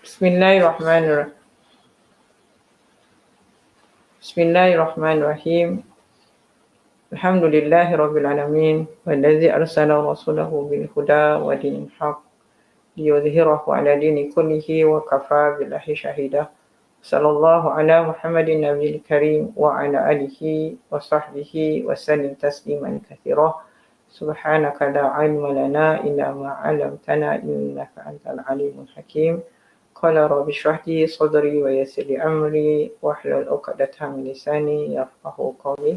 Bismillahirrahmanirrahim. Bismillahirrahmanirrahim. Alhamdulillahirabbil alamin wallazi arsala rasulahu bil huda wa dinil haq liyudhhirahu ala dini kullihi wa kafa billahi shahida. Sallallahu ala Muhammadin nabiyil karim wa ala alihi wa sahbihi wa sallim tasliman katsira. Subhanaka la ilma lana illa ma 'allamtana innaka antal alimul hakim. Qala rabbi shrah li sadri wa yassir li amri wahlul 'uqdatam min lisani yafqahu qawli.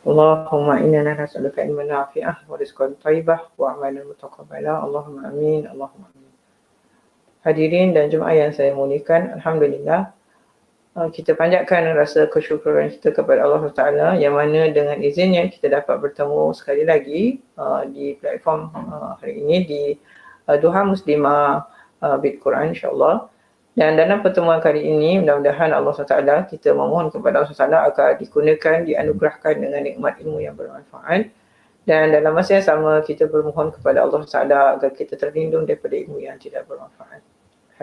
Allahumma inna nas'aluka ilman nafi'ah wa rizqan thayyibah wa 'amalan mutaqabbala. Allahumma amin. Allahumma amin. Hadirin dan jemaah yang saya muliakan, alhamdulillah kita panjatkan rasa kesyukuran kita kepada Allah Taala yang mana dengan izinnya kita dapat bertemu sekali lagi di platform hari ini di Duha Muslimah Bit Quran, insya-Allah. Dan dalam pertemuan kali ini mudah-mudahan Allah Taala kita memohon kepada Allah Taala agar digunakan, dianugerahkan dengan nikmat ilmu yang bermanfaat, dan dalam masa yang sama kita bermohon kepada Allah Taala agar kita terlindung daripada ilmu yang tidak bermanfaat.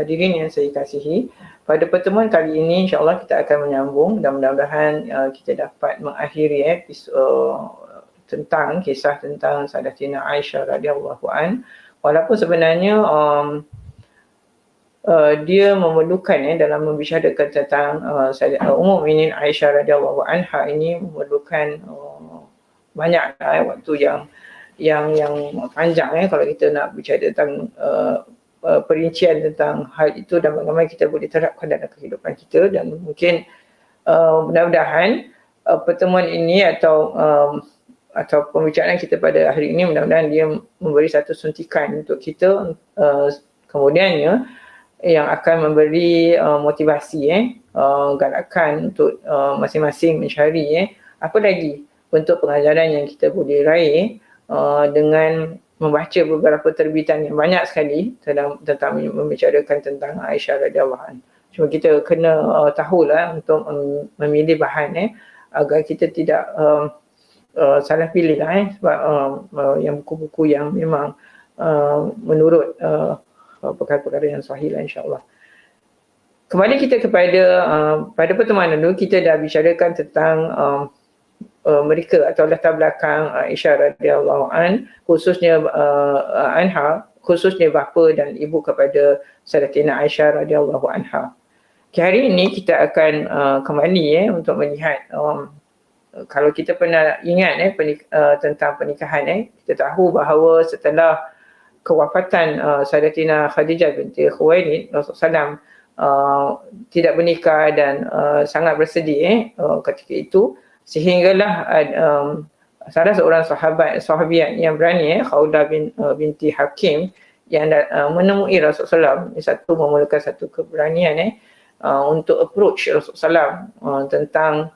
Hadirin yang saya kasihi, pada pertemuan kali ini insya-Allah kita akan menyambung dan mudah-mudahan kita dapat mengakhiri episod tentang kisah tentang Sayyidatina Aisyah radhiyallahu an. Walaupun sebenarnya dia memerlukan dalam membicarakan tentang Ummul Mukminin Aisyah radhiyallahu anha ini memerlukan banyak waktu yang panjang kalau kita nak bicara tentang perincian tentang hal itu dan bagaimana kita boleh terapkan dalam kehidupan kita. Dan mungkin mudah-mudahan pertemuan ini atau pembicaraan kita pada hari ini mudah-mudahan dia memberi satu suntikan untuk kita kemudiannya yang akan memberi motivasi galakan untuk masing-masing mencari apa lagi bentuk pengajaran yang kita boleh raih dengan membaca beberapa terbitan yang banyak sekali tentang membicarakan tentang Aisyah radhiyallahu anha. Cuma kita kena tahulah untuk memilih bahan agar kita tidak salah pilih sebab yang buku-buku yang memang menurut perkara-perkara yang sahih insya-Allah. Kembali kita kepada pada pertemuan dulu kita dah bicarakan tentang mereka atau latar belakang Aisyah radhiyallahu an, khususnya khususnya bapa dan ibu kepada Sayyidatina Aisyah radhiyallahu anha. Hari ini kita akan kembali untuk melihat kalau kita pernah ingat tentang pernikahan kita tahu bahawa setelah kewafatan Sayyidatina Khadijah binti Khuwailid, Rasulullah tidak bernikah dan sangat bersedih ketika itu, sehinggalah salah seorang sahabiat yang berani Khawlah binti Hakim yang menemui Rasulullah SAW, memerlukan satu keberanian untuk approach Rasulullah tentang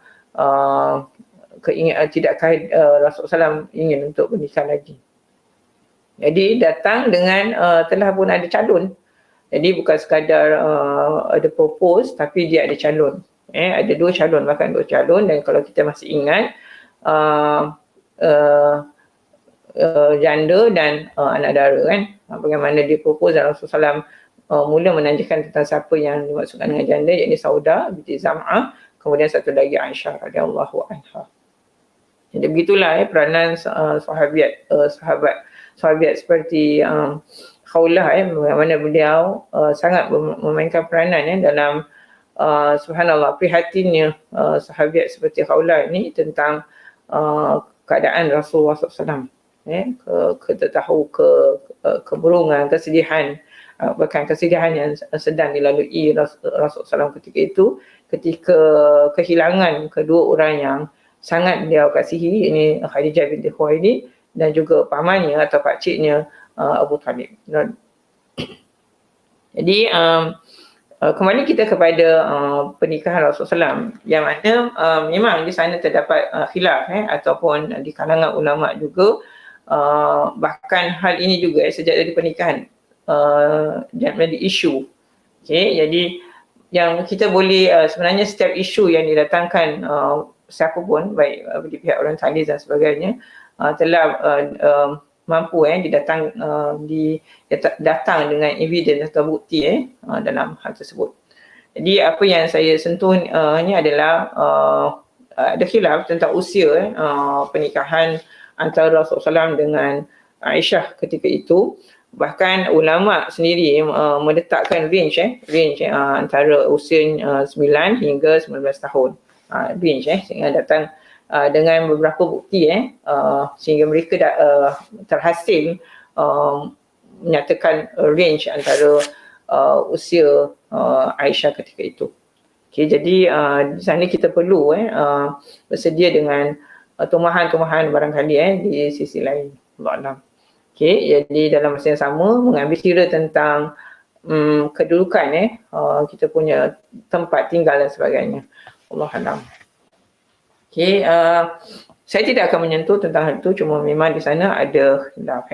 tidakkah Rasulullah ingin untuk bernikah lagi. Jadi datang dengan telah pun ada calon. Jadi bukan sekadar ada propose, tapi dia ada calon. Ada dua calon, bahkan dua calon. Dan kalau kita masih ingat janda dan anak dara bagaimana dia propose dan Rasulullah mula menanyakan tentang siapa yang dimaksudkan dengan janda, iaitu Saudah binti Zam'ah, kemudian satu lagi Aisyah radhiyallahu anha. Jadi begitulah peranan sahabat seperti Khawlah bagaimana beliau sangat memainkan peranan dalam subhanallah prihatinnya sahabat seperti Khawlah ini tentang keadaan Rasulullah SAW. Kita tahu keburungan, kesedihan, bahkan kesedihan yang sedang dilalui Rasulullah SAW ketika itu, ketika kehilangan kedua orang yang sangat beliau kasihi, ini Khadijah binti Khuwailid dan juga pamannya atau pakciknya Abu Talib. Jadi kembali kita kepada pernikahan Rasulullah SAW, yang mana memang di sana terdapat khilaf ataupun di kalangan ulama juga, bahkan hal ini juga sejak dari pernikahan menjadi isu. Jadi yang kita boleh sebenarnya setiap isu yang didatangkan siapa pun, baik di pihak orang Talib dan sebagainya, telah mampu datang dengan evidence atau bukti dalam hal tersebut. Jadi apa yang saya sentuh ni adalah ada khilaf tentang usia pernikahan antara Rasulullah SAW dengan Aisyah ketika itu. Bahkan ulama sendiri meletakkan range antara usia 9 hingga 19 tahun. Range sehingga datang dengan beberapa bukti sehingga mereka terhasil menyatakan range antara usia Aisyah ketika itu. Okay, jadi di sana kita perlu bersedia dengan tumahan-tumahan barangkali di sisi lain. Allah. Okay, jadi dalam masa yang sama mengambil kira tentang kedudukan kita punya tempat tinggal dan sebagainya. Allah alam. Okay, saya tidak akan menyentuh tentang hal itu, cuma memang di sana ada khilaf.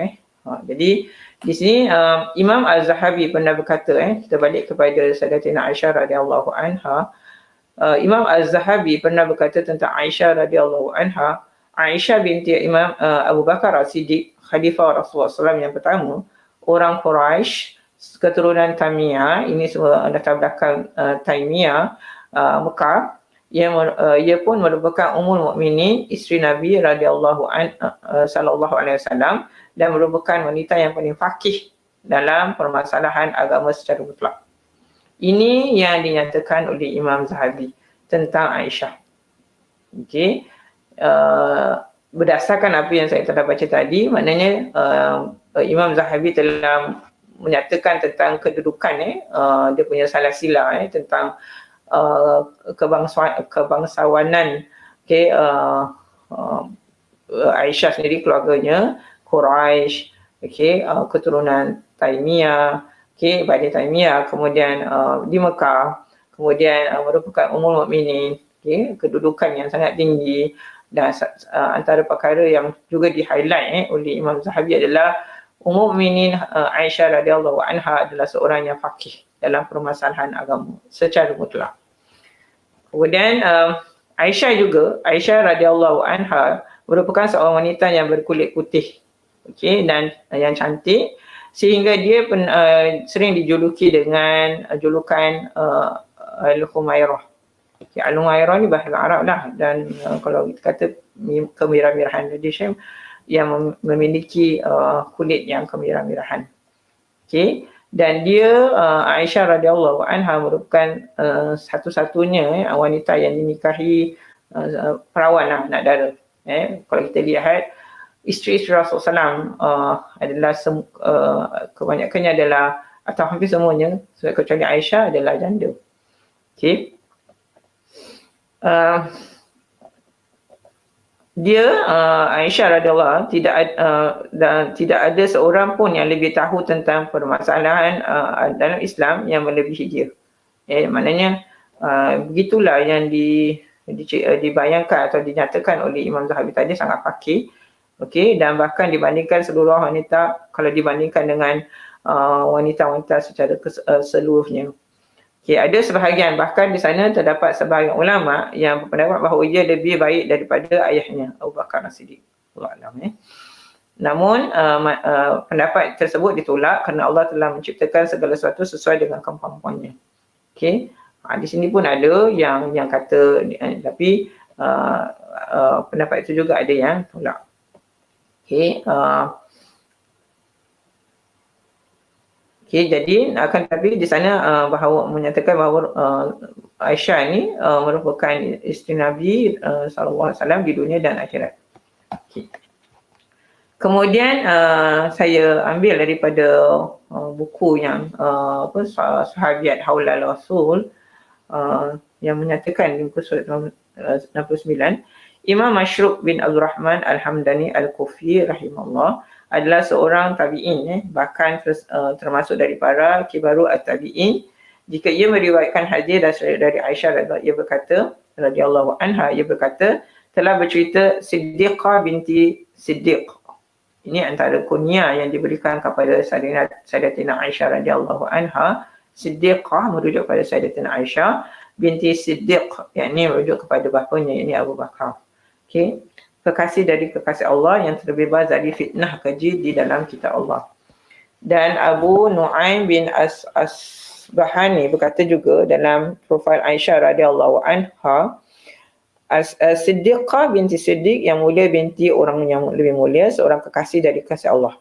Jadi di sini Imam Az-Zahabi pernah berkata, kita balik kepada Sayyidatina Aisyah radhiyallahu anha. Imam Az-Zahabi pernah berkata tentang Aisyah radhiyallahu anha, Aisyah binti Imam Abu Bakar As-Siddiq, khalifah Rasulullah SAW yang pertama, orang Quraisy, keturunan Tamiyah, ini semua latar belakang Taimiyah Mekah. Ia pun merupakan Ummul Mukminin, isteri Nabi radhiyallahu sallallahu alaihi wasallam, dan merupakan wanita yang paling faqih dalam permasalahan agama secara mutlak. Ini yang dinyatakan oleh Imam Zahabi tentang Aisyah. Okey. Berdasarkan apa yang saya telah baca tadi, maknanya Imam Zahabi telah menyatakan tentang kedudukan dia punya salah-silah tentang kebangsawanan Aisyah sendiri, keluarganya Quraisy, keturunan Taimiyah, Bani Taimiyah, kemudian di Mekah, kemudian merupakan Ummul Mukminin, kedudukan yang sangat tinggi. Dan antara perkara yang juga di-highlight oleh Imam Zahabi adalah Ummul Mukminin Aisyah radhiyallahu anha adalah seorang yang faqih dalam permasalahan agama secara mutlak. Kemudian Aisyah radhiyallahu anha merupakan seorang wanita yang berkulit putih, dan yang cantik, sehingga dia sering dijuluki dengan julukan Al-Humairah. Al-Humairah ni bahasa Arab lah, dan kalau kita kata kemirah-mirahan, jadi yang memiliki kulit yang kemirah-mirahan. Dan dia Aisyah radhiyallahu anha merupakan satu-satunya wanita yang dinikahi perawan anak dara. Kalau kita lihat isteri-isteri Rasulullah SAW adalah kebanyakannya adalah, atau hampir semuanya kecuali Aisyah, adalah janda. Dia Aisyah radhiyallahu tidak ada seorang pun yang lebih tahu tentang permasalahan dalam Islam yang melebihi dia. Maknanya begitulah yang dibayangkan atau dinyatakan oleh Imam Zahabi tadi, sangat faqih. Dan bahkan dibandingkan seluruh wanita, kalau dibandingkan dengan wanita-wanita secara seluruhnya. Ada sebahagian, bahkan di sana terdapat sebahagian ulama yang berpendapat bahawa ia lebih baik daripada ayahnya Abu Bakar As-Siddiq. Namun pendapat tersebut ditolak kerana Allah telah menciptakan segala sesuatu sesuai dengan kemampuannya. Di sini pun ada yang kata, tapi pendapat itu juga ada yang tolak. Jadi akan tapi di sana bahawa menyatakan bahawa Aisyah ni merupakan isteri Nabi sallallahu alaihi wasallam di dunia dan akhirat. Kemudian saya ambil daripada buku yang Sahabiat Haulal Rasul yang menyatakan di muka surat 69, Imam Mashruk bin Abdul Rahman Al-Hamdani Al-Kufi rahimahullah adalah seorang tabi'in, bahkan termasuk dari para kibaru at-tabi'in. Jika ia meriwayatkan hadis dari Aisyah radhiyallahu anha, ia berkata, telah bercerita Siddiqah binti Siddiq. Ini antara kunyah yang diberikan kepada Sayyidatina Aisyah radhiyallahu anha. Siddiqah merujuk kepada Sayyidatina Aisyah binti Siddiq, yakni merujuk kepada bapanya, yakni Abu Bakar. kekasih dari kekasih Allah yang terbebas dari fitnah keji di dalam kitab Allah. Dan Abu Nu'aim bin Asbahani berkata juga dalam profil Aisyah radhiyallahu anha, Siddiqah binti Siddiq, yang mulia binti orang yang lebih mulia, seorang kekasih dari kasih Allah.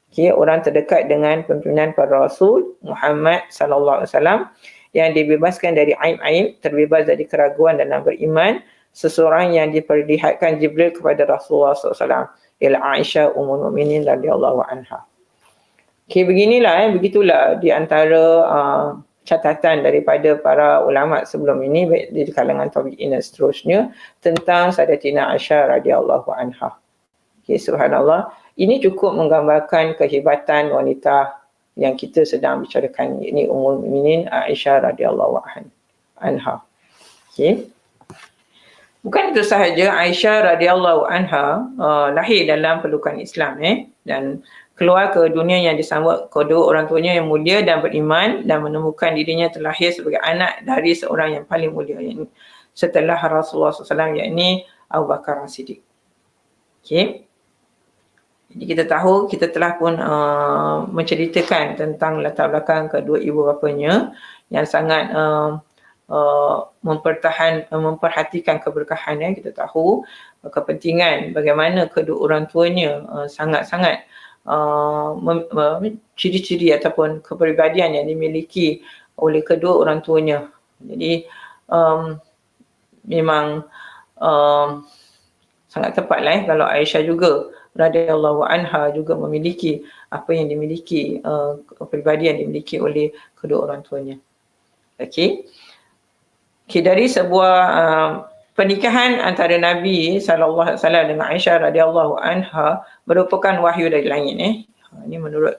Okay, orang terdekat dengan pimpinan para Rasul Muhammad sallallahu alaihi wasallam yang dibebaskan dari aib-aib, terbebas dari keraguan dalam beriman, seseorang yang diperlihatkan Jibril kepada Rasulullah SAW, ialah Aisyah Ummul Mukminin radhiyallahu anha. Okay, begitulah di antara catatan daripada para ulama sebelum ini, baik di kalangan tabi'in dan seterusnya, tentang Sayyidatina Aisyah radhiyallahu anha. Okay, subhanallah, ini cukup menggambarkan kehebatan wanita yang kita sedang bicarakan, ini Ummul Mukminin Aisyah radhiyallahu anha. Okay. Bukan itu sahaja, Aisyah radhiyallahu anha lahir dalam pelukan Islam dan keluar ke dunia yang disambut kedua orang tuanya yang mulia dan beriman, dan menemukan dirinya terlahir sebagai anak dari seorang yang paling mulia, yakni setelah Rasulullah SAW, yakni Abu Bakar As-Siddiq. Okay. Jadi kita telah pun menceritakan tentang latar belakang kedua ibu bapanya yang sangat memperhatikan keberkahan. Kita tahu kepentingan bagaimana kedua orang tuanya sangat-sangat ciri-ciri ataupun kepribadian yang dimiliki oleh kedua orang tuanya. Jadi memang sangat tepatlah kalau Aisyah juga radhiyallahu anha juga memiliki apa yang dimiliki, kepribadian yang dimiliki oleh kedua orang tuanya. Okey. Okay, dari sebuah pernikahan antara Nabi sallallahu alaihi wasallam dengan Aisyah radhiyallahu anha merupakan wahyu dari langit. Ini menurut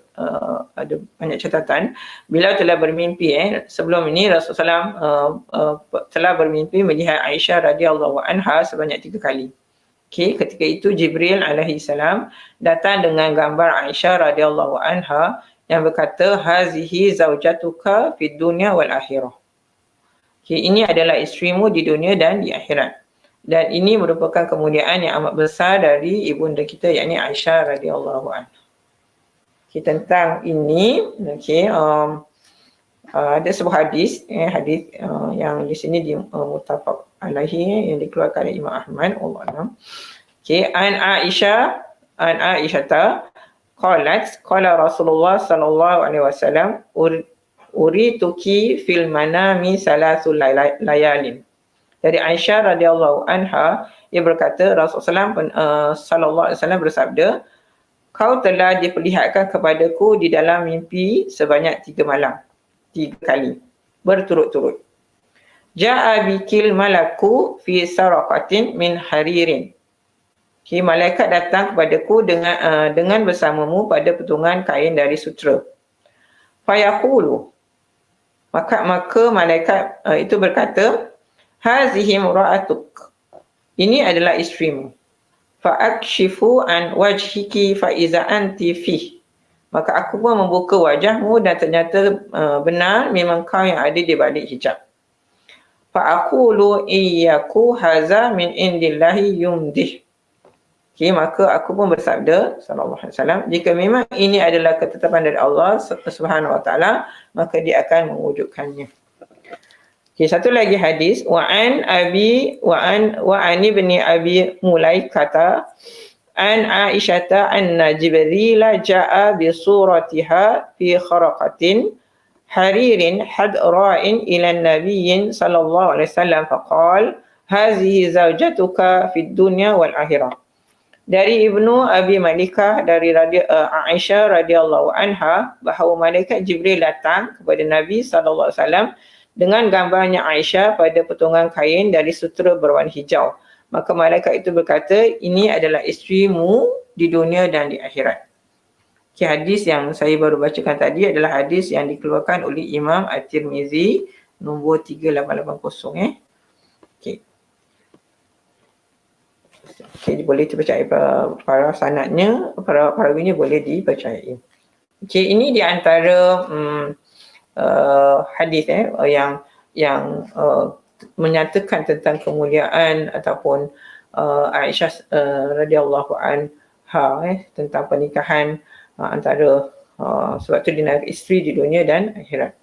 ada banyak catatan. Beliau telah bermimpi sebelum ini Rasulullah telah bermimpi melihat Aisyah radhiyallahu anha sebanyak 3 kali. Okay, ketika itu Jibril alaihi salam datang dengan gambar Aisyah radhiyallahu anha yang berkata, hazihi zaujatuka fid dunya wal akhirah. Okay, ini adalah isterimu di dunia dan di akhirat. Dan ini merupakan kemuliaan yang amat besar dari ibunda kita, yakni Aisyah radhiyallahu anha. Okay, tentang ini, ada sebuah hadis, yang di sini di muttafaq alaihi, yang dikeluarkan oleh Imam Ahmad, Allahu a'lam. Okay, an Aisyah qalat qala Rasulullah sallallahu alaihi wasallam urituki fil manami salasul layalin. Dari Aisyah radhiyallahu anha, ia berkata Rasulullah sallallahu alaihi wasallam bersabda, kau telah diperlihatkan kepadaku di dalam mimpi sebanyak 3 malam, 3 kali berturut-turut. Ja'a bikil malaku fi saraqatin min haririn. Okay, malaikat datang kepadaku dengan bersamamu pada potongan kain dari sutera. Fayaqulu, maka malaikat itu berkata, hazihi mura'atuk, ini adalah isterimu. Fa'akshifu an wajhiki fa'iza anti fih, maka aku pun membuka wajahmu dan ternyata benar memang kau yang ada di balik hijab. Fa'aqulu iyyaku haza min indillahi yumdih. Okay, maka aku pun bersabda sallallahu alaihi wasallam, jika memang ini adalah ketetapan dari Allah Subhanahu wa taala, maka dia akan mewujudkannya. Okay, satu lagi hadis, wa an ibni Abi Mulaikata an Aisyata anna Jibril jaa bi suratiha fi kharaqatin haririn hadra'in ila nabiyyin sallallahu alaihi wasallam faqala hazihi zawjatuka fid dunya wal akhirah. Dari Ibnu Abi Malikah dari Aisyah radhiyallahu anha bahawa malaikat Jibril datang kepada Nabi sallallahu alaihi wasallam dengan gambarnya Aisyah pada potongan kain dari sutera berwarna hijau. Maka malaikat itu berkata, ini adalah isterimu di dunia dan di akhirat. Okay, hadis yang saya baru bacakan tadi adalah hadis yang dikeluarkan oleh Imam At-Tirmizi nombor 3880. Okay, boleh dipercayai para sanadnya, para perawinya boleh dipercayai. Okay, ini di antara hadis yang menyatakan tentang kemuliaan ataupun Aisyah radhiyallahu anha tentang pernikahan antara sebab tu dia nak isteri di dunia dan akhirat.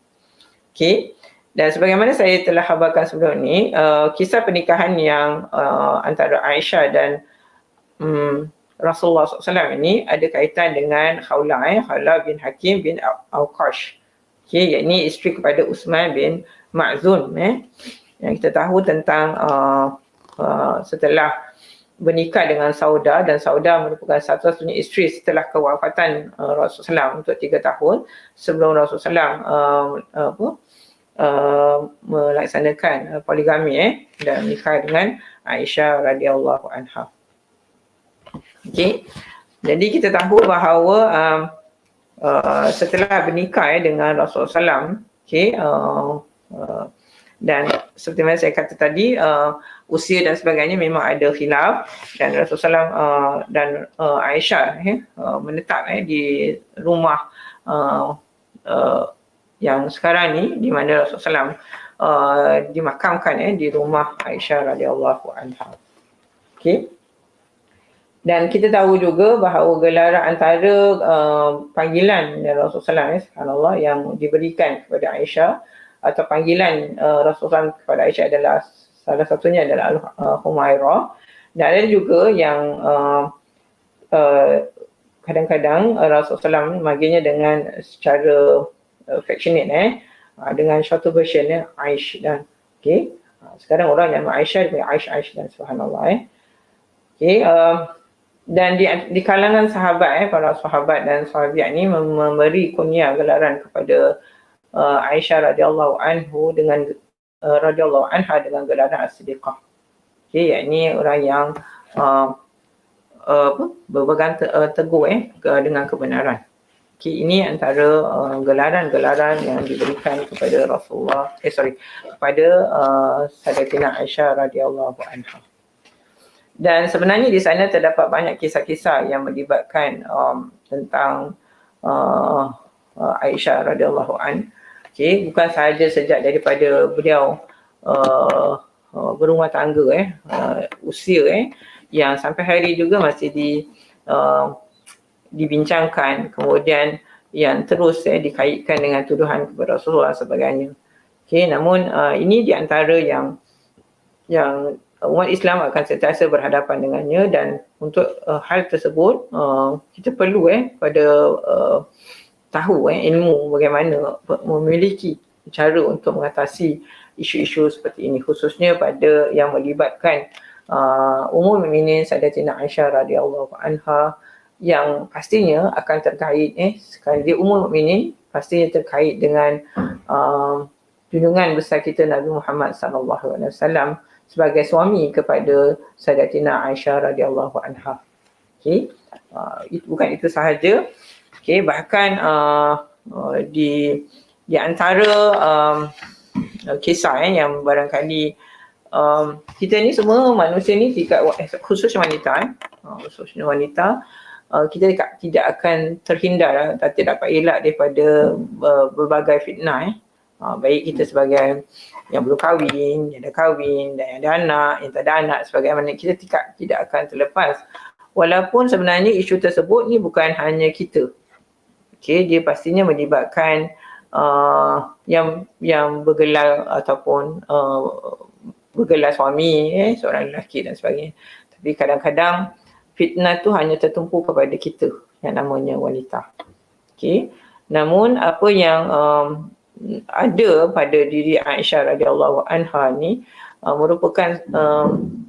Okey. Dan sebagaimana saya telah khabarkan sebelum ni, kisah pernikahan yang antara Aisyah dan Rasulullah SAW ini ada kaitan dengan Khawla bin Hakim bin Auqash. Okey, yakni isteri kepada Uthman bin Ma'zun. Yang kita tahu tentang setelah bernikah dengan Sauda, dan Sauda merupakan satu-satunya isteri setelah kewafatan Rasulullah SAW untuk 3 tahun sebelum Rasulullah SAW melaksanakan poligami dan menikah dengan Aisyah radhiyallahu anha. Okey. Jadi kita tahu bahawa setelah bernikah dengan Rasulullah SAW, okey, dan seperti mana saya kata tadi, usia dan sebagainya memang ada khilaf, dan Rasulullah SAW dan Aisyah menetap di rumah yang sekarang ni, di mana Rasulullah SAW dimakamkan di rumah Aisyah radhiyallahu anha. Okey. Dan kita tahu juga bahawa gelaran antara panggilan Rasulullah SAW yang diberikan kepada Aisyah, atau panggilan Rasulullah kepada Aisyah adalah, salah satunya adalah Humairah, dan ada juga yang kadang-kadang Rasulullah SAW memanggilnya dengan secara affectionate, dengan shorter version Aish. Dan okey, sekarang orang yang Aisyah dipanggil Aish dan subhanallah. Okey, dan di kalangan sahabat, para sahabat dan sahabiat ni memberi kunyah gelaran kepada Aisyah radhiyallahu anha dengan gelaran as-siddiqah. Okey, yakni orang yang berpegang teguh dengan kebenaran. Okey, ini antara gelaran-gelaran yang diberikan kepada kepada Sayyidatina Aisyah radhiyallahu anha. Dan sebenarnya di sana terdapat banyak kisah-kisah yang melibatkan tentang Aisyah radhiyallahu anha. Okey, bukan sahaja sejak daripada beliau berumah tangga, usia yang sampai hari juga masih dibincangkan, kemudian yang terus dikaitkan dengan tuduhan kepada Rasulullah sebagainya. Okey, namun ini di antara yang umat Islam akan sentiasa berhadapan dengannya, dan untuk hal tersebut kita perlu pada tahu ilmu bagaimana memiliki cara untuk mengatasi isu-isu seperti ini, khususnya pada yang melibatkan Ummul Mukminin Sayyidatina Aisyah radhiyallahu anha, yang pastinya akan terkait sekali dia Ummul Mukminin, pastinya terkait dengan junjungan besar kita Nabi Muhammad sallallahu alaihi wasallam sebagai suami kepada Sayyidatina Aisyah radhiyallahu anha. Okey, bukan itu sahaja. Okey, bahkan di antara kisah yang barangkali kita ni semua manusia ni khususnya wanita, khususnya wanita, kita tidak akan terhindar dan tidak dapat elak daripada berbagai fitnah. Baik kita sebagai yang belum kahwin, yang dah kahwin, dan yang ada anak, yang tak ada anak, sebagaimana kita tidak akan terlepas. Walaupun sebenarnya isu tersebut ni bukan hanya kita. Okey, dia pastinya melibatkan yang bergelar ataupun bergelar suami, seorang lelaki dan sebagainya. Tapi kadang-kadang fitnah tu hanya tertumpu kepada kita yang namanya wanita. Okey. Namun apa yang ada pada diri Aisyah radhiyallahu anha ni merupakan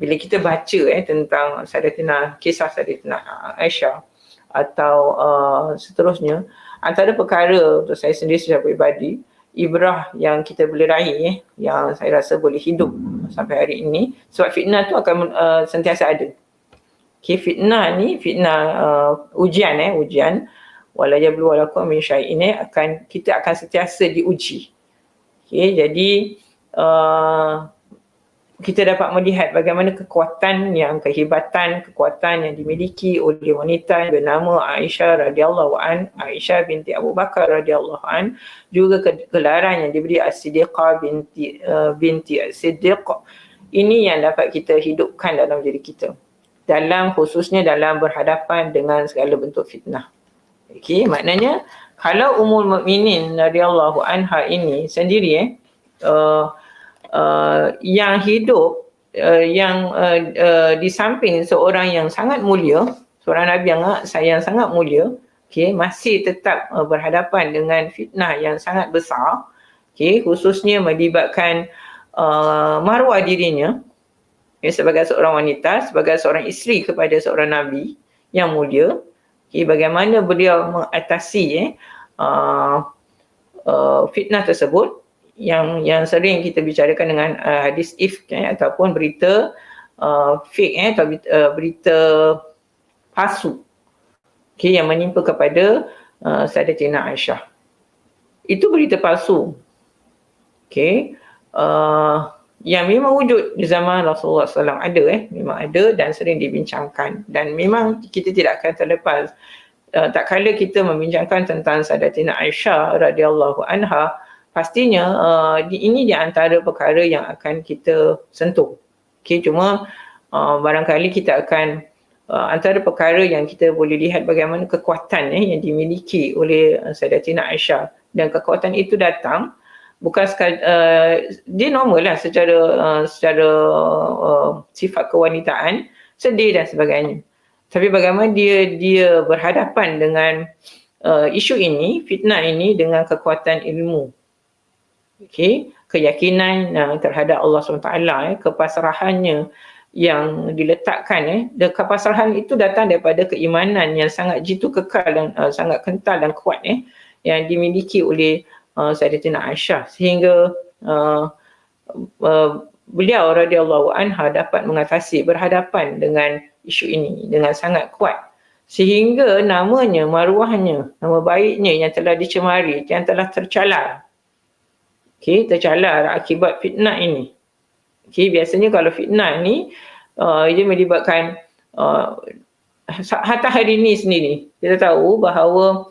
bila kita baca tentang kisah Sayyidatina Aisyah atau seterusnya, antara perkara untuk saya sendiri secara peribadi, ibrah yang kita boleh raih, yang saya rasa boleh hidup sampai hari ini, sebab fitnah tu akan sentiasa ada. Okay, fitnah ni ujian wala yablu walakum min syai'in, kita akan sentiasa diuji. Okay, jadi kita dapat melihat bagaimana kekuatan yang dimiliki oleh wanita yang bernama Aisyah radhiyallahu an, Aisyah binti Abu Bakar radhiyallahu an, juga gelaran yang diberi As-Siddiqah binti As-Siddiq, Ini yang dapat kita hidupkan dalam diri kita, khususnya dalam berhadapan dengan segala bentuk fitnah. Okey, maknanya kalau Ummul Mukminin radhiyallahu anha ini sendiri yang hidup di samping seorang yang sangat mulia, seorang Nabi yang sangat mulia, masih tetap berhadapan dengan fitnah yang sangat besar, khususnya melibatkan maruah dirinya sebagai seorang wanita, sebagai seorang isteri kepada seorang Nabi yang mulia. Bagaimana beliau mengatasi fitnah tersebut yang sering kita bicarakan dengan hadis ifk ataupun berita fake atau berita palsu yang menimpa kepada Sayyidatina Aisyah. Itu berita palsu. Yang memang wujud di zaman Rasulullah SAW memang ada dan sering dibincangkan, dan memang kita tidak akan terlepas tak kala kita membincangkan tentang Sayyidatina Aisyah radhiyallahu anha, pastinya ini di antara perkara yang akan kita sentuh. Cuma barangkali kita akan antara perkara yang kita boleh lihat bagaimana kekuatan yang dimiliki oleh Sayyidatina Aisyah, dan kekuatan itu datang bukan dia normal lah secara sifat kewanitaan, sedih dan sebagainya. Tapi bagaimana dia berhadapan dengan isu ini, fitnah ini, dengan kekuatan ilmu. Keyakinan terhadap Allah SWT, kepasrahannya yang diletakkan, dan kepasrahan itu datang daripada keimanan yang sangat jitu kekal dan sangat kental dan kuat yang dimiliki oleh Sayyidatina Aisyah, sehingga beliau radhiyallahu anha dapat mengatasi berhadapan dengan isu ini dengan sangat kuat, sehingga namanya, maruahnya, nama baiknya yang telah dicemari, yang telah tercalar, tercalar akibat fitnah ini. Biasanya kalau fitnah ni dia melibatkan hatta hari ini sendiri kita tahu bahawa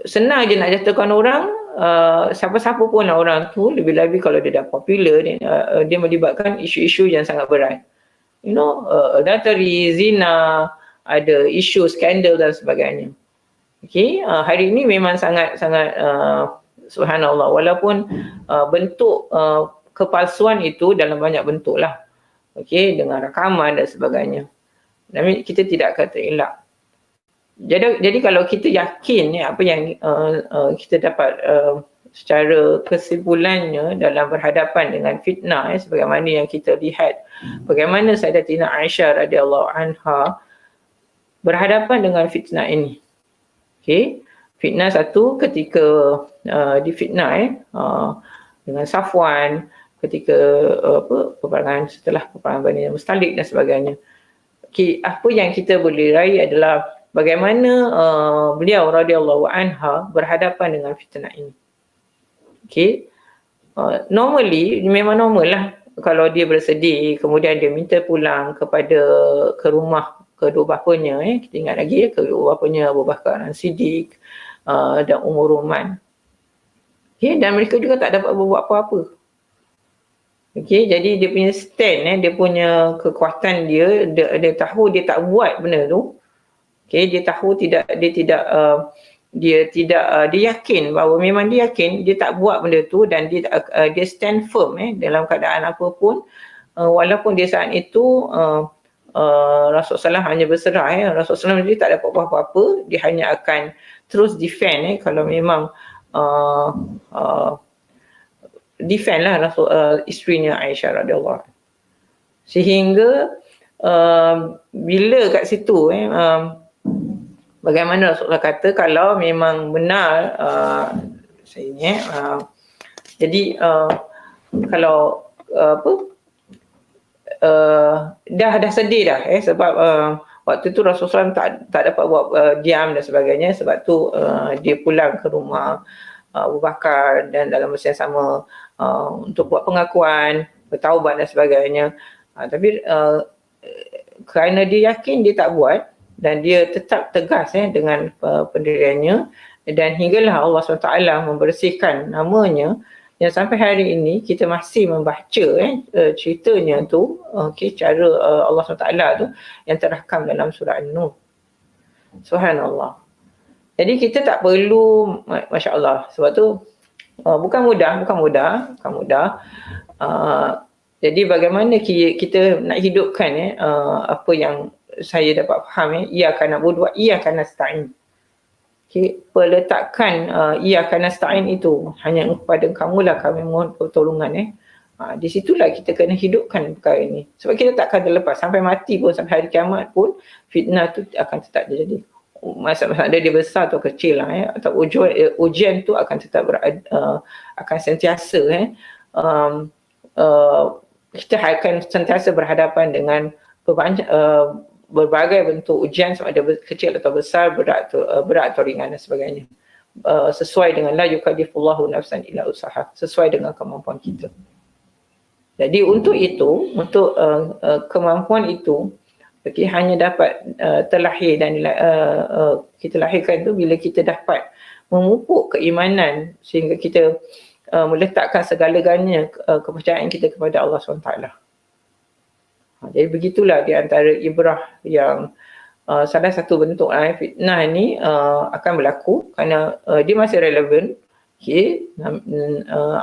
senang je nak jatuhkan orang, siapa-siapa pun orang tu, lebih-lebih kalau dia dah popular, dia melibatkan isu-isu yang sangat berat. Adultery, zina, ada isu skandal dan sebagainya. Hari ini memang sangat subhanallah, walaupun bentuk kepalsuan itu dalam banyak bentuk lah, dengan rakaman dan sebagainya. Tapi kita tidak akan terelak. Jadi kalau kita yakin apa yang kita dapat secara kesimpulannya dalam berhadapan dengan fitnah, sebagaimana yang kita lihat bagaimana Sayyidatina Aisyah radhiyallahu anha berhadapan dengan fitnah ini. Fitnah satu ketika difitnah dengan Safwan ketika peperangan, setelah peperangan Bani Mustalik dan sebagainya. Apa yang kita boleh raih adalah bagaimana beliau radhiyallahu anha berhadapan dengan fitnah ini. Normally, memang normal lah kalau dia bersedih, kemudian dia minta pulang ke rumah kedua bapanya. Kita ingat lagi kedua bapanya Abu Bakar As-Siddiq dan Ummul Ruman. Dan mereka juga tak dapat berbuat apa-apa. Jadi dia punya stand, dia punya kekuatan dia tahu dia tak buat benda tu. Dia tahu dia yakin bahawa memang dia yakin dia tak buat benda tu, dan dia stand firm dalam keadaan apapun, walaupun dia saat itu Rasulullah SAW hanya berserah, Rasulullah SAW tak dapat apa-apa, dia hanya akan terus defend kalau memang defend lah isterinya Aisyah radhiyallahu anha. Sehingga bila kat situ bagaimana Rasulullah kata kalau memang benar saya ingat jadi kalau dah sedih dah sebab waktu tu Rasulullah tak dapat buat diam dan sebagainya, sebab tu dia pulang ke rumah Abu Bakar dan dalam masa yang sama untuk buat pengakuan, bertaubat dan sebagainya. Tapi kerana dia yakin dia tak buat dan dia tetap tegas dengan pendiriannya, dan hinggalah Allah SWT membersihkan namanya yang sampai hari ini kita masih membaca ceritanya tu, cara Allah SWT tu yang terrakam dalam surah An-Nur. Subhanallah. Jadi kita tak perlu, Masya Allah, sebab tu bukan mudah. Jadi bagaimana kita nak hidupkan apa yang saya dapat faham, iyyaka na'budu wa iyyaka nasta'in. Okay, peletakan iyyaka nasta'in itu hanya kepada kamulah kami mohon pertolongan. Di situlah kita kena hidupkan perkara ini. Sebab kita tak akan terlepas sampai mati pun, sampai hari kiamat pun fitnah tu akan tetap terjadi. Masalah dia besar atau kecil lah, atau ujian tu akan tetap akan sentiasa kita akan sentiasa berhadapan dengan berbagai bentuk ujian, sama ada kecil atau besar, berat atau ringan dan sebagainya. Sesuai dengan la yukallifullahu nafsan illa usaha, sesuai dengan kemampuan kita. Jadi untuk itu, untuk kemampuan itu, hanya dapat terlahir dan kita lahirkan tu bila kita dapat memupuk keimanan sehingga kita meletakkan segala-galanya kepercayaan kita kepada Allah SWT. Jadi begitulah di antara ibrah yang salah satu bentuk fitnah ni akan berlaku kerana dia masih relevan.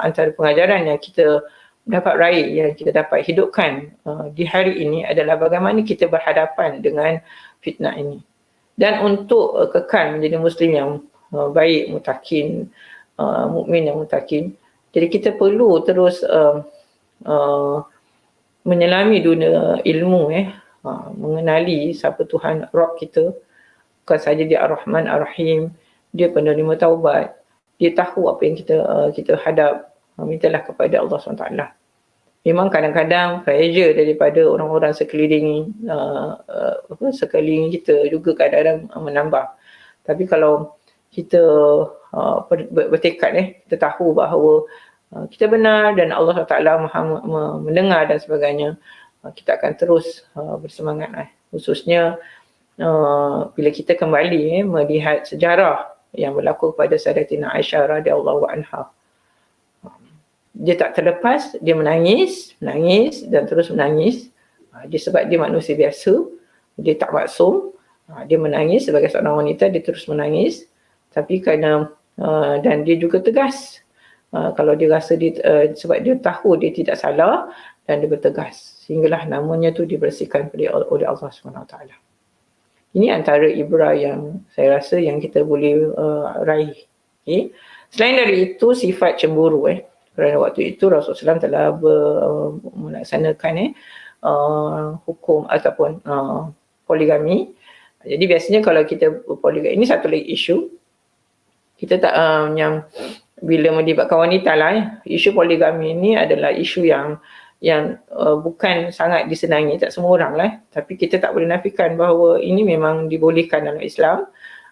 Antara pengajaran yang kita dapat raih, yang kita dapat hidupkan di hari ini adalah bagaimana kita berhadapan dengan fitnah ini. Dan untuk kekal menjadi Muslim yang baik, mutakin, mukmin yang mutakin, jadi kita perlu terus menyelami dunia ilmu, mengenali siapa Tuhan Rabb kita. Bukan saja dia Ar-Rahman Ar-Rahim, dia penerima taubat, dia tahu apa yang kita hadap. Mintalah kepada Allah SWT. Memang kadang-kadang pressure daripada orang-orang sekeliling kita juga kadang-kadang menambah. Tapi kalau kita bertekad, kita tahu bahawa kita benar dan Allah SWT Maha mendengar dan sebagainya, kita akan terus bersemangat. Khususnya bila kita kembali melihat sejarah yang berlaku pada Sayyidatina Aisyah radhiyallahu anha. Dia tak terlepas, dia menangis dan terus menangis. Dia sebab dia manusia biasa, dia tak maksum. Dia menangis sebagai seorang wanita, dia terus menangis. Tapi kerana dan dia juga tegas. Kalau dia rasa sebab dia tahu dia tidak salah dan dia bertegas. Sehinggalah namanya tu dibersihkan oleh Allah SWT. Ini antara ibrah yang saya rasa yang kita boleh raih. Okay. Selain dari itu, sifat cemburu. Kerana waktu itu Rasulullah SAW telah melaksanakan hukum ataupun poligami. Jadi biasanya kalau kita poligami, ini satu lagi isu. Kita tak yang bila melibatkan wanita lah, isu poligami ini adalah isu yang bukan sangat disenangi, tak semua orang lah. Tapi kita tak boleh nafikan bahawa ini memang dibolehkan dalam Islam.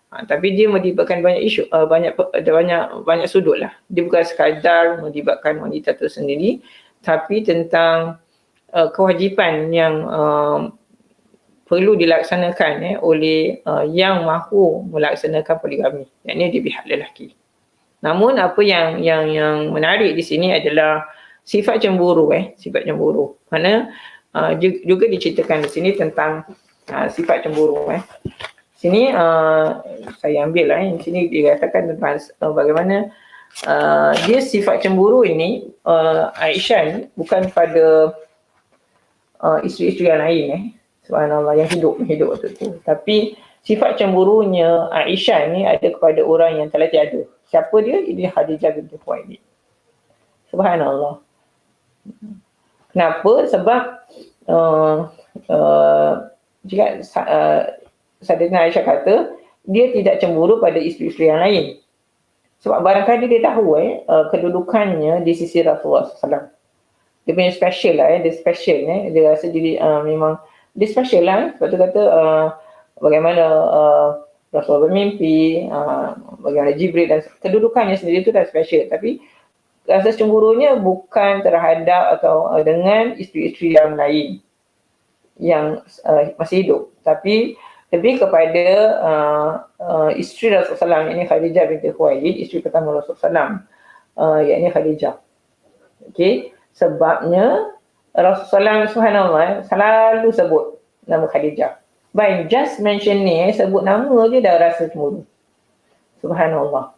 Tapi dia melibatkan banyak isu, banyak sudut lah. Dia bukan sekadar melibatkan wanita itu sendiri, tapi tentang kewajipan yang perlu dilaksanakan oleh yang mahu melaksanakan poligami, yakni di pihak lelaki. Namun apa yang menarik di sini adalah sifat cemburu, sifat cemburu. Mana juga diceritakan di sini tentang sifat cemburu. Sini saya ambil lah, di sini dikatakan tentang bagaimana dia sifat cemburu ini Aisyah ni bukan pada isteri-isteri yang lain, subhanallah, yang hidup waktu itu. Tapi sifat cemburunya Aisyah ni ada kepada orang yang telah tiada. Siapa dia? Ini Khadijah binti Khuwailid. Subhanallah. Kenapa? Sebab jika Sayyidatina Aisyah kata dia tidak cemburu pada isteri-isteri yang lain. Sebab barangkali dia tahu kedudukannya di sisi Rasulullah SAW. Dia punya special lah, dia special, dia rasa diri memang dia special lah. Sebab tu kata bagaimana Rasulullah bermimpi, bagaimana Jibril, dan kedudukannya sendiri tu dah special. Tapi rasa cemburunya bukan terhadap atau dengan isteri-isteri yang lain yang masih hidup, tapi lebih kepada isteri Rasulullah SAW, yakni Khadijah binti Khuwailid, isteri pertama Rasulullah SAW, yakni Khadijah. Okey, sebabnya Rasulullah subhanallah selalu sebut nama Khadijah. By just mention ni, sebut nama je dah rasa cemburu. Subhanallah.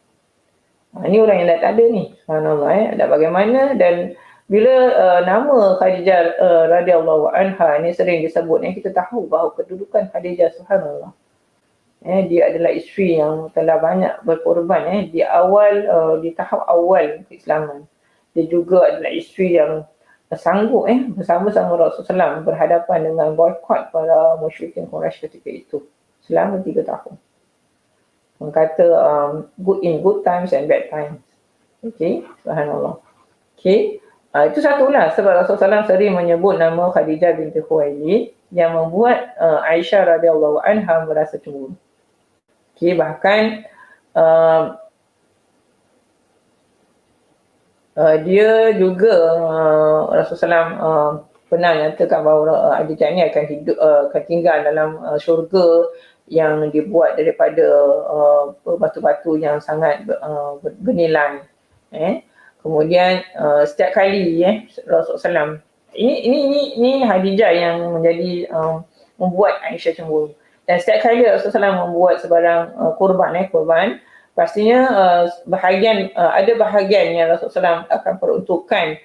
Ni orang yang dah tak ada ni. Subhanallah. Dan bagaimana dan bila nama Khadijah radhiyallahu anha ni sering disebut, kita tahu bahawa kedudukan Khadijah subhanallah. Dia adalah isteri yang telah banyak berkorban di awal di tahap awal keislaman. Dia juga adalah isteri yang sanggup bersama-sama Rasulullah SAW berhadapan dengan boykot para musyrikin Quraisy ketika itu selama 3 tahun. Orang kata good in good times and bad times. Okey, subhanallah. Okey, itu satulah sebab Rasulullah SAW sering menyebut nama Khadijah binti Khuwailid yang membuat Aisyah radhiyallahu anha merasa cemburu. Okey, bahkan dia juga Rasulullah SAW pernah nyatakan bahawa Khadijah ni akan hidup akan tinggal dalam syurga yang dibuat daripada batu-batu yang sangat bernilai. Kemudian setiap kali Rasulullah SAW ini Khadijah yang menjadi membuat Aisyah cemburu. Dan setiap kali Rasulullah SAW membuat sebarang kurban, pastinya ada bahagian yang Rasulullah SAW akan peruntukkan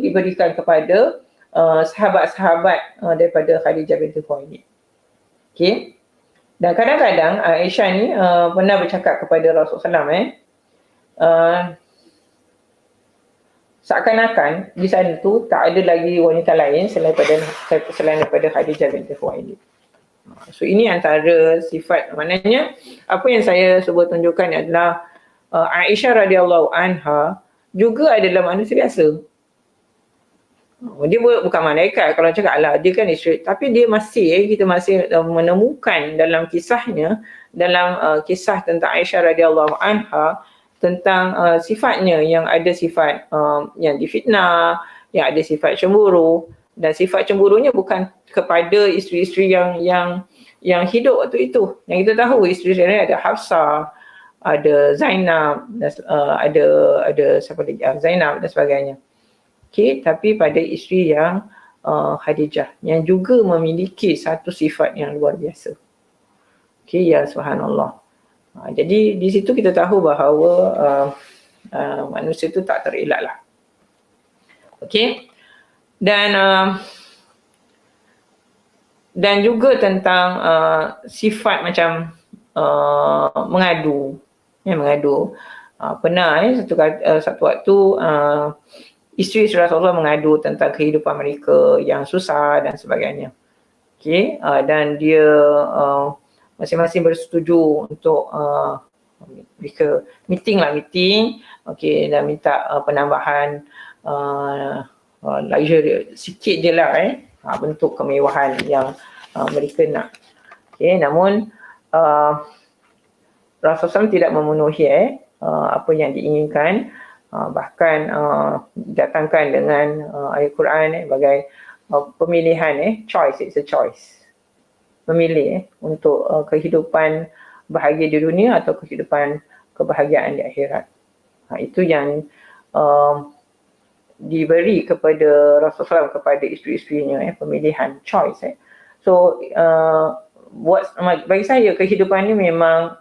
diberikan kepada sahabat-sahabat daripada Khadijah binti Khuwailid. Okey. Dan kadang-kadang Aisyah ni pernah bercakap kepada Rasulullah SAW, seakan-akan di sana tu tak ada lagi wanita lain selain daripada Khadijah binti Khuwailid. So ini antara sifat, maknanya apa yang saya cuba tunjukkan adalah Aisyah radhiyallahu anha juga adalah manusia biasa. Dia bukan malaikat kalau cakap lah dia kan isteri, tapi dia kita masih menemukan dalam kisahnya, dalam kisah tentang Aisyah radhiyallahu anha, tentang sifatnya yang ada sifat yang difitnah, yang ada sifat cemburu, dan sifat cemburunya bukan kepada isteri-isteri yang hidup waktu itu. Yang kita tahu isteri-isteri ada Hafsah, ada Zainab, ada siapa lagi, Zainab dan sebagainya. Okey, tapi pada isteri yang Khadijah yang juga memiliki satu sifat yang luar biasa. Okey, ya subhanallah. Jadi di situ kita tahu bahawa manusia itu tak terelak lah. Okey. Dan juga tentang sifat macam mengadu. Pernah satu waktu isteri Rasulullah mengadu tentang kehidupan mereka yang susah dan sebagainya. Okey, dan dia masing-masing bersetuju untuk mereka meeting. Okey, dan minta penambahan luxury sikit je lah bentuk kemewahan yang mereka nak. Okey, namun Rasulullah tidak memenuhi apa yang diinginkan. Bahkan datangkan dengan ayat Quran sebagai pemilihan choice, it's a choice. Memilih untuk kehidupan bahagia di dunia atau kebahagiaan di akhirat. Itu yang diberi kepada Rasulullah kepada isteri-isterinya, pemilihan, choice. So bagi saya kehidupan ni memang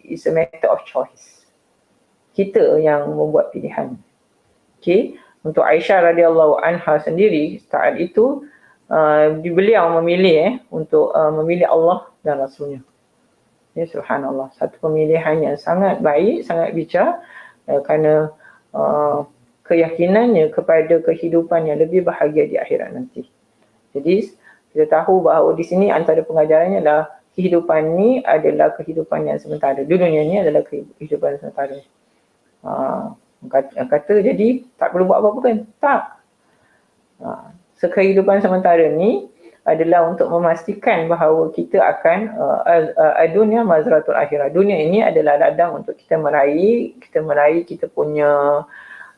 is a matter of choice. Kita yang membuat pilihan. Okey, untuk Aisyah radhiyallahu anha sendiri saat itu beliau memilih untuk memilih Allah dan Rasulnya. Ya subhanallah, satu pemilihan yang sangat baik, sangat bijak kerana keyakinannya kepada kehidupan yang lebih bahagia di akhirat nanti. Jadi kita tahu bahawa di sini antara pengajarannya adalah kehidupan ni adalah kehidupan yang sementara. Dunia ni adalah kehidupan yang sementara. Kata jadi tak perlu buat apa-apa kan? Tak. Kehidupan sementara ni adalah untuk memastikan bahawa kita akan dunia mazratul akhirah. Dunia ini adalah ladang untuk kita meraih kita punya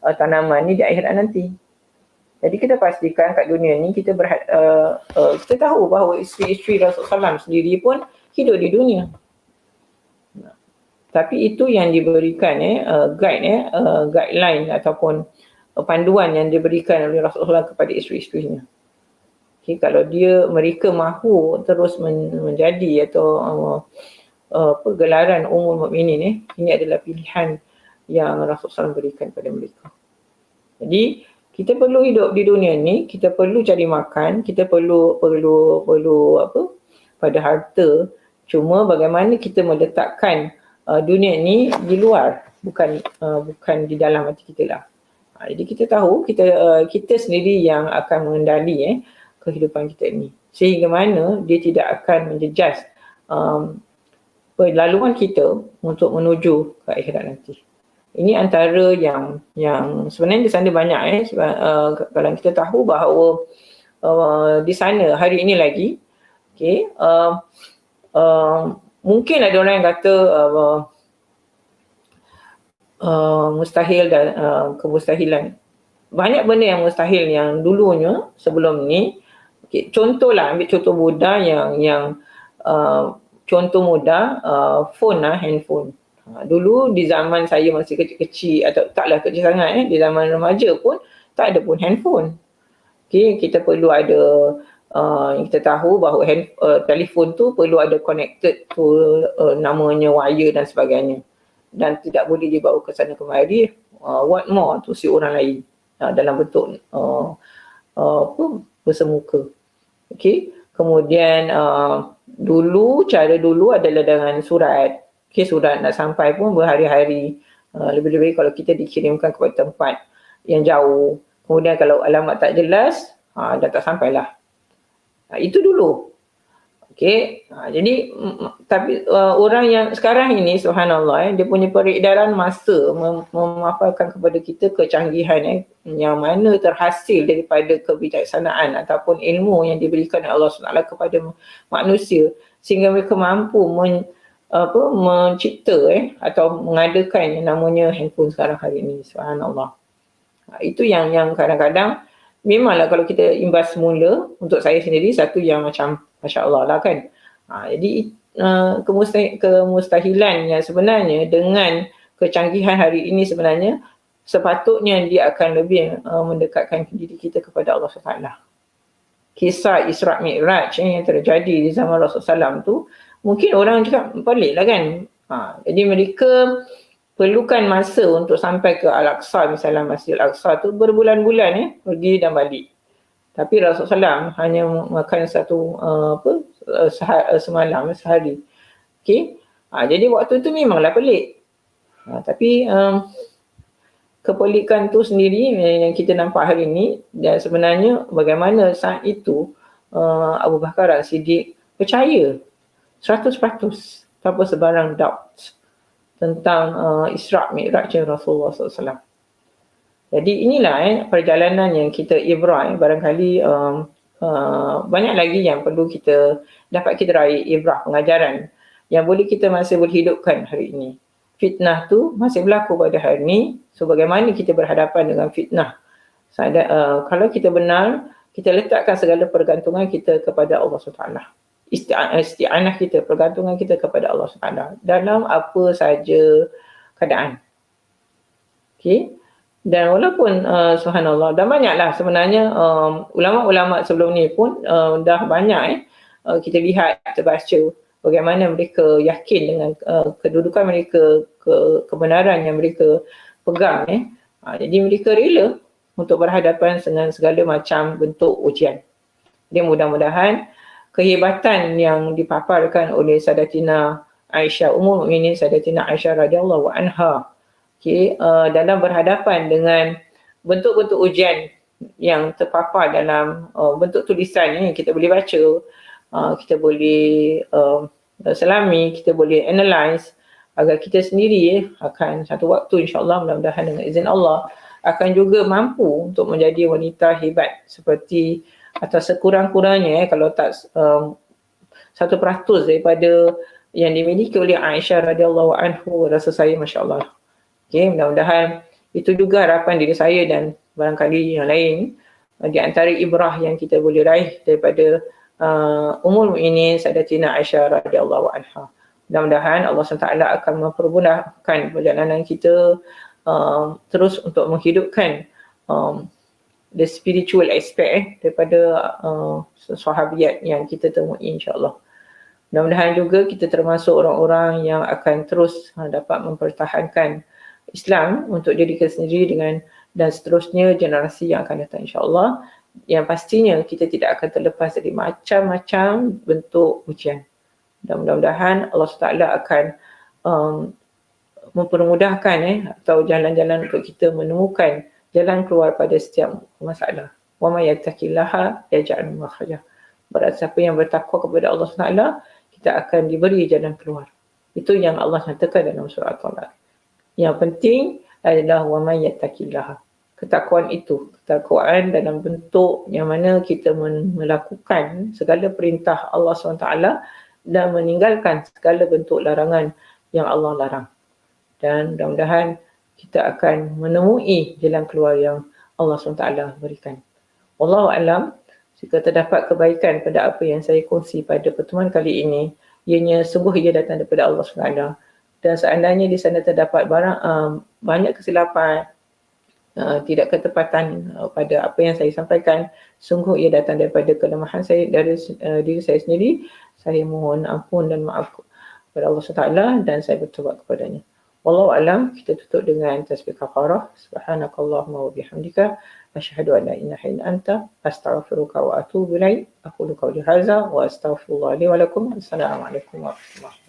tanaman ni di akhirat nanti. Jadi kita pastikan kat dunia ni kita tahu bahawa isteri-isteri Rasulullah SAW sendiri pun hidup di dunia. Tapi itu yang diberikan guideline ataupun panduan yang diberikan oleh Rasulullah kepada isteri-isterinya. Okay, kalau mereka mahu terus menjadi atau gelaran Ummul Mukminin, ini adalah pilihan yang Rasulullah SAW berikan kepada mereka. Jadi kita perlu hidup di dunia ni, kita perlu cari makan, kita perlu pada harta. Cuma bagaimana kita meletakkan dunia ni di luar, bukan di dalam hati kita lah. Jadi kita tahu kita sendiri yang akan mengendali kehidupan kita ni, sehingga mana dia tidak akan menjejas laluan kita untuk menuju ke akhirat nanti. Ini antara yang sebenarnya di sana banyak kalau kita tahu bahawa di sana hari ini lagi, mungkin ada orang yang kata mustahil dan kemustahilan. Banyak benda yang mustahil yang dulunya sebelum ni. Contohlah, ambil contoh mudah yang contoh mudah, handphone. Dulu di zaman saya masih kecil-kecil, atau taklah kecil sangat, di zaman remaja pun tak ada pun handphone. Kita perlu ada kita tahu bahawa telefon tu perlu ada connected to namanya wire dan sebagainya, dan tidak boleh dibawa ke sana kemari, what more tu si orang lain dalam bentuk bersemuka. Kemudian cara dulu adalah dengan surat. Surat nak sampai pun berhari-hari, lebih-lebih kalau kita dikirimkan kepada tempat yang jauh. Kemudian kalau alamat tak jelas, dah tak sampailah. Itu dulu. Jadi tapi orang yang sekarang ini, subhanallah, dia punya peredaran masa memaparkan kepada kita kecanggihan yang mana terhasil daripada kebijaksanaan ataupun ilmu yang diberikan oleh Allah SWT kepada manusia, sehingga mereka mampu mencipta atau mengadakan yang namanya handphone sekarang hari ini, subhanallah. Itu yang kadang-kadang memanglah kalau kita imbas semula, untuk saya sendiri satu yang macam Masya Allah lah kan. Jadi kemustahilan yang sebenarnya dengan kecanggihan hari ini sebenarnya sepatutnya dia akan lebih mendekatkan diri kita kepada Allah SWT. Kisah Isra' Mi'raj yang terjadi di zaman Rasulullah SAW tu, mungkin orang juga pelik lah kan. Jadi mereka perlukan masa untuk sampai ke Al-Aqsa, misalnya Masjid Al-Aqsa tu berbulan-bulan pergi dan balik. Tapi Rasulullah SAW hanya makan semalam, sehari. Jadi waktu tu memanglah pelik. Tapi kepelikan tu sendiri yang kita nampak hari ini, dan sebenarnya bagaimana saat itu Abu Bakar As-Siddiq percaya 100% tanpa sebarang doubt tentang Isra' Mi'raj Rasulullah SAW. Jadi inilah perjalanan yang kita ibrah. Barangkali banyak lagi yang perlu dapat kita raih ibrah, pengajaran yang masih boleh hidupkan hari ini. Fitnah tu masih berlaku pada hari ini. So bagaimana kita berhadapan dengan fitnah? Kalau kita benar, kita letakkan segala pergantungan kita kepada Allah SWT. Isti'anah kita, pergantungan kita kepada Allah SWT dalam apa saja keadaan. Dan walaupun subhanallah, dah banyaklah sebenarnya ulama-ulama sebelum ni pun dah banyak kita lihat, kita baca bagaimana mereka yakin dengan kedudukan mereka, kebenaran yang mereka pegang. Jadi mereka rela untuk berhadapan dengan segala macam bentuk ujian. Jadi mudah-mudahan kehebatan yang dipaparkan oleh Sayyidatina Aisyah, Ummul Mukminin Sayyidatina Aisyah radhiyallahu anha, dalam berhadapan dengan bentuk-bentuk ujian yang terpapar dalam bentuk tulisan yang kita boleh baca, kita boleh selami, kita boleh analyse, agar kita sendiri akan satu waktu insya-Allah, mudah-mudahan dengan izin Allah, akan juga mampu untuk menjadi wanita hebat seperti, atau sekurang-kurangnya kalau tak 1% daripada yang dimiliki oleh Aisyah radhiyallahu anhu, rasa saya masya-Allah. Mudah-mudahan itu juga harapan diri saya dan barangkali yang lain, di antara ibrah yang kita boleh raih daripada Ummul Mukminin Sayyidatina Aisyah radhiyallahu anha. Mudah-mudahan Allah SWT akan mempermudahkan perjalanan kita terus untuk menghidupkan the spiritual aspect daripada sahabiat yang kita temui, insyaAllah. Mudah-mudahan juga kita termasuk orang-orang yang akan terus dapat mempertahankan Islam untuk diri kita sendiri dan seterusnya generasi yang akan datang, insyaAllah. Yang pastinya kita tidak akan terlepas dari macam-macam bentuk ujian. Dan mudah-mudahan Allah SWT akan mempermudahkan atau jalan-jalan untuk kita menemukan jalan keluar pada setiap masalah. Wa may yattaqillaha yaj'al makhraja. Berarti siapa yang bertakwa kepada Allah SWT, kita akan diberi jalan keluar. Itu yang Allah nyatakan dalam surah At-Talaq. Yang penting adalah wa may yattaqillaha. Ketakwaan itu, ketakwaan dalam bentuk yang mana kita melakukan segala perintah Allah SWT dan meninggalkan segala bentuk larangan yang Allah larang. Dan mudah-mudahan kita akan menemui jalan keluar yang Allah SWT berikan. Wallahu a'lam. Jika terdapat kebaikan pada apa yang saya kongsi pada pertemuan kali ini, ianya sungguh ia datang daripada Allah SWT. Dan seandainya di sana terdapat banyak kesilapan, tidak ketepatan pada apa yang saya sampaikan, sungguh ia datang daripada kelemahan saya, dari diri saya sendiri. Saya mohon ampun dan maaf kepada Allah SWT dan saya bertobat kepadanya. Wallahu a'lam. Kita tutup dengan tasbih kafarah. Subhanakallahumma wa bihamdika asyhadu an la ilaha illa anta astaghfiruka wa atubu ilaik. Aqulu qawli hadza wa astaghfirullah li wa lakum. Assalamualaikum warahmatullahi wabarakatuh.